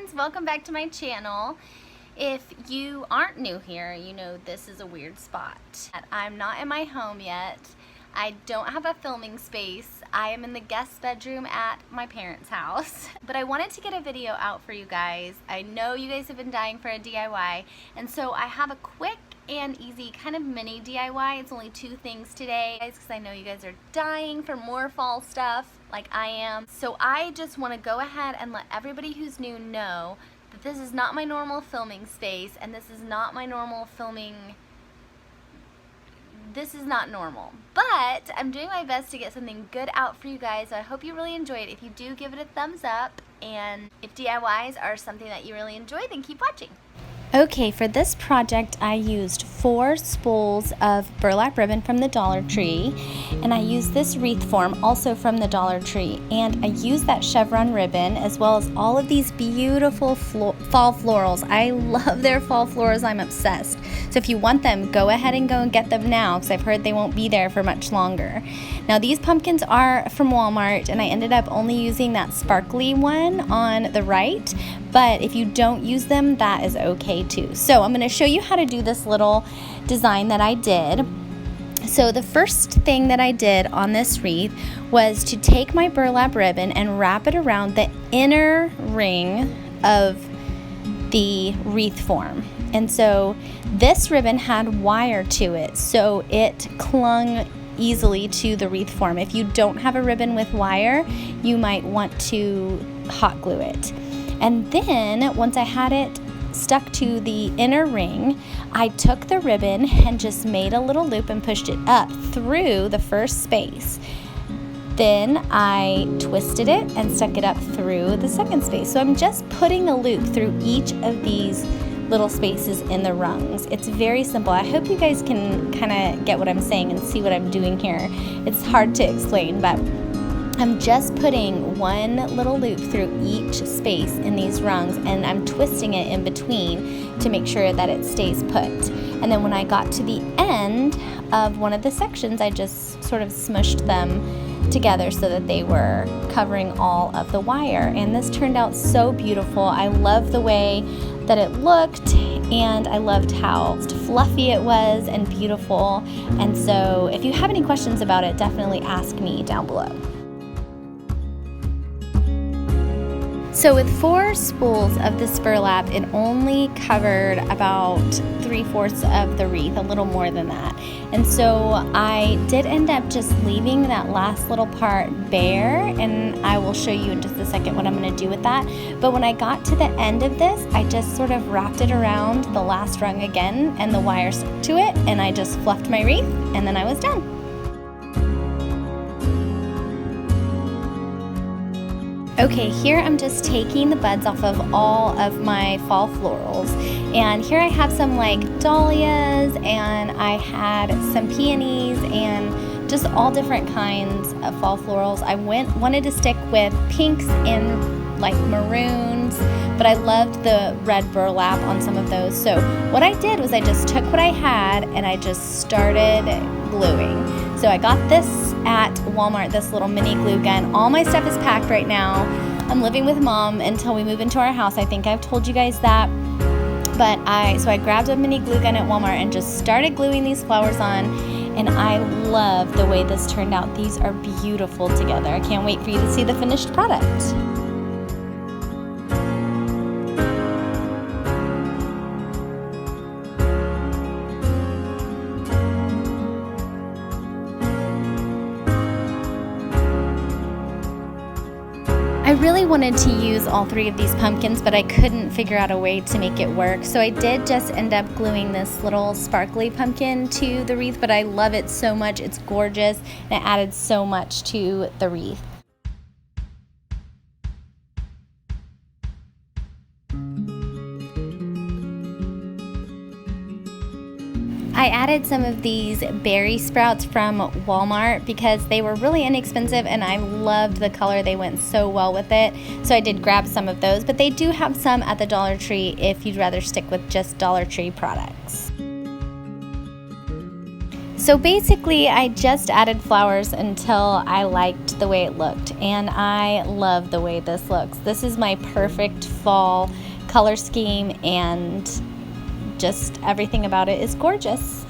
friends, welcome back to my channel. If you aren't new here, you know this is a weird spot. I'm not in my home yet. I don't have a filming space. I am in the guest bedroom at my parents' house. But I wanted to get a video out for you guys. I know you guys have been dying for a DIY, and so I have a quick and easy kind of mini DIY. It's only 2 things today, guys, because I know you guys are dying for more fall stuff like I am. So I just want to go ahead and let everybody who's new know that this is not my normal filming space, and this is not my normal filming. This is not normal, but I'm doing my best to get something good out for you guys. So I hope you really enjoy it. If you do, give it a thumbs up, and if DIYs are something that you really enjoy, then keep watching. Okay, for this project I used 4 spools of burlap ribbon from the Dollar Tree, and I used this wreath form also from the Dollar Tree, and I used that chevron ribbon as well as all of these beautiful fall florals. I love their fall florals. I'm obsessed. So if you want them, go ahead and go and get them now, because I've heard they won't be there for much longer. Now these pumpkins are from Walmart, and I ended up only using that sparkly one on the right, but if you don't use them, that is okay too. So I'm going to show you how to do this little design that I did. So the first thing that I did on this wreath was to take my burlap ribbon and wrap it around the inner ring of the wreath form. And so this ribbon had wire to it, so it clung easily to the wreath form. If you don't have a ribbon with wire, you might want to hot glue it. And then once I had it stuck to the inner ring, I took the ribbon and just made a little loop and pushed it up through the first space. Then I twisted it and stuck it up through the second space. So I'm just putting a loop through each of these little spaces in the rungs. It's very simple. I hope you guys can kind of get what I'm saying and see what I'm doing here. It's hard to explain, but I'm just putting one little loop through each space in these rungs, and I'm twisting it in between to make sure that it stays put. And then when I got to the end of one of the sections, I just sort of smushed them together so that they were covering all of the wire. And this turned out so beautiful. I love the way that it looked, and I loved how fluffy it was and beautiful. And so if you have any questions about it, definitely ask me down below. So with 4 spools of this burlap, it only covered about 3/4 of the wreath, a little more than that. And so I did end up just leaving that last little part bare, and I will show you in just a second what I'm going to do with that. But when I got to the end of this, I just sort of wrapped it around the last rung again, and the wire stuck to it, and I just fluffed my wreath, and then I was done. Okay, here I'm just taking the buds off of all of my fall florals, and here I have some like dahlias, and I had some peonies, and just all different kinds of fall florals. I wanted to stick with pinks and like maroons, but I loved the red burlap on some of those. So what I did was I just took what I had and I just started gluing. So I got this at Walmart, this little mini glue gun. All my stuff is packed right now. I'm living with Mom until we move into our house. I think I've told you guys that. But I grabbed a mini glue gun at Walmart and just started gluing these flowers on, and I love the way this turned out. These are beautiful together. I can't wait for you to see the finished product. I really wanted to use all 3 of these pumpkins, but I couldn't figure out a way to make it work. So I did just end up gluing this little sparkly pumpkin to the wreath, but I love it so much. It's gorgeous, and it added so much to the wreath. I added some of these berry sprouts from Walmart because they were really inexpensive, and I loved the color. They went so well with it. So I did grab some of those, but they do have some at the Dollar Tree if you'd rather stick with just Dollar Tree products. So basically, I just added flowers until I liked the way it looked, and I love the way this looks. This is my perfect fall color scheme, and just everything about it is gorgeous.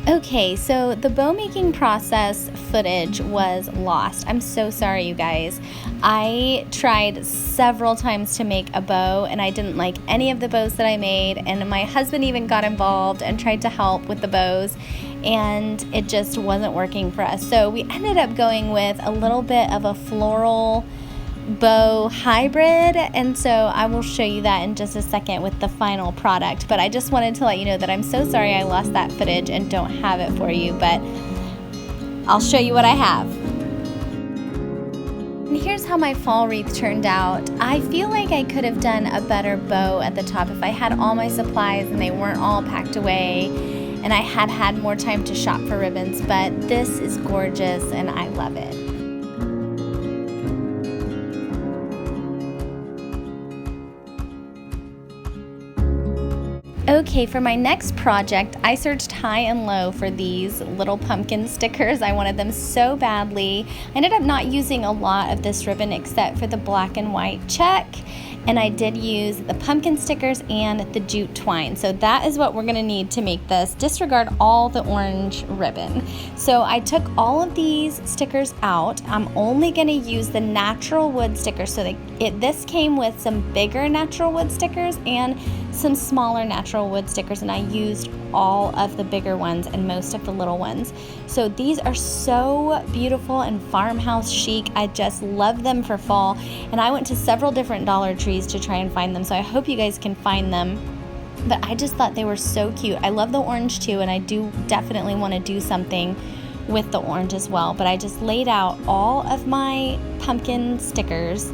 Okay, so the bow making process footage was lost. I'm so sorry, you guys. I tried several times to make a bow, and I didn't like any of the bows that I made, and my husband even got involved and tried to help with the bows, and it just wasn't working for us. So we ended up going with a little bit of a floral bow hybrid, and so I will show you that in just a second with the final product. But I just wanted to let you know that I'm so sorry I lost that footage and don't have it for you, but I'll show you what I have. And here's how my fall wreath turned out. I feel like I could have done a better bow at the top if I had all my supplies and they weren't all packed away and I had more time to shop for ribbons, but this is gorgeous and I love it. Okay, for my next project, I searched high and low for these little pumpkin stickers. I wanted them so badly. I ended up not using a lot of this ribbon except for the black and white check, and I did use the pumpkin stickers and the jute twine. So that is what we're gonna need to make this. Disregard all the orange ribbon. So I took all of these stickers out. I'm only gonna use the natural wood stickers. So this came with some bigger natural wood stickers and some smaller natural wood stickers, and I used all of the bigger ones and most of the little ones. So these are so beautiful and farmhouse chic. I just love them for fall, and I went to several different Dollar Trees to try and find them, so I hope you guys can find them. But I just thought they were so cute. I love the orange too, and I do definitely want to do something with the orange as well. But I just laid out all of my pumpkin stickers.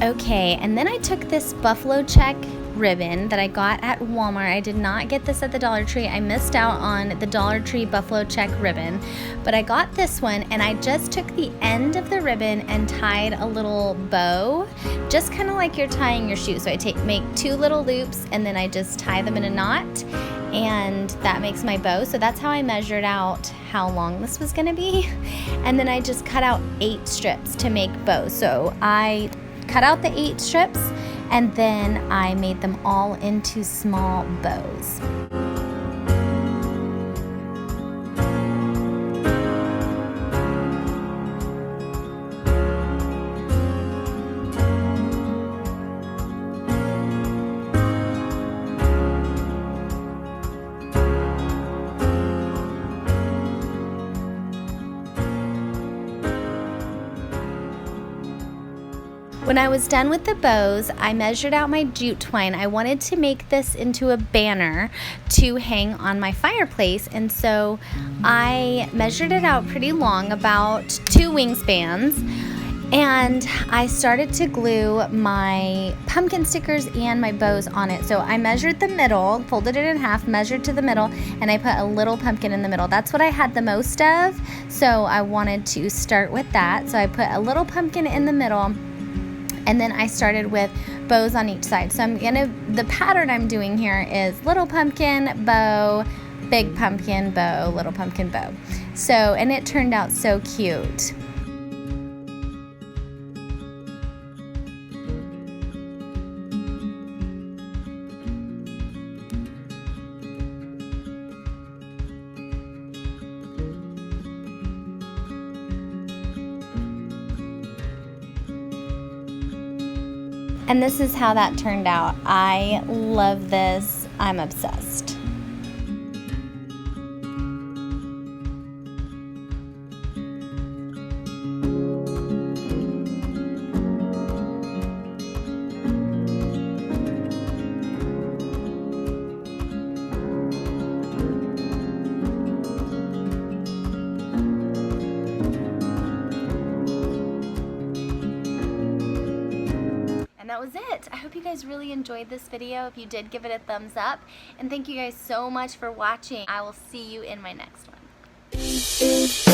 Okay, and then I took this buffalo check ribbon that I got at Walmart. I did not get this at the Dollar Tree. I missed out on the Dollar Tree buffalo check ribbon, but I got this one, and I just took the end of the ribbon and tied a little bow, just kind of like you're tying your shoe. So I make 2 little loops, and then I just tie them in a knot, and that makes my bow. So that's how I measured out how long this was gonna be. And then I just cut out 8 strips to make bows. So I cut out the 8 strips, and then I made them all into small bows. When I was done with the bows, I measured out my jute twine. I wanted to make this into a banner to hang on my fireplace, and so I measured it out pretty long, about 2 wingspans, and I started to glue my pumpkin stickers and my bows on it. So I measured the middle, folded it in half, measured to the middle, and I put a little pumpkin in the middle. That's what I had the most of, so I wanted to start with that. So I put a little pumpkin in the middle, and then I started with bows on each side. So the pattern I'm doing here is little pumpkin, bow, big pumpkin, bow, little pumpkin, bow. So, and it turned out so cute. And this is how that turned out. I love this. I'm obsessed. And that was it. I hope you guys really enjoyed this video. If you did, give it a thumbs up. And thank you guys so much for watching. I will see you in my next one.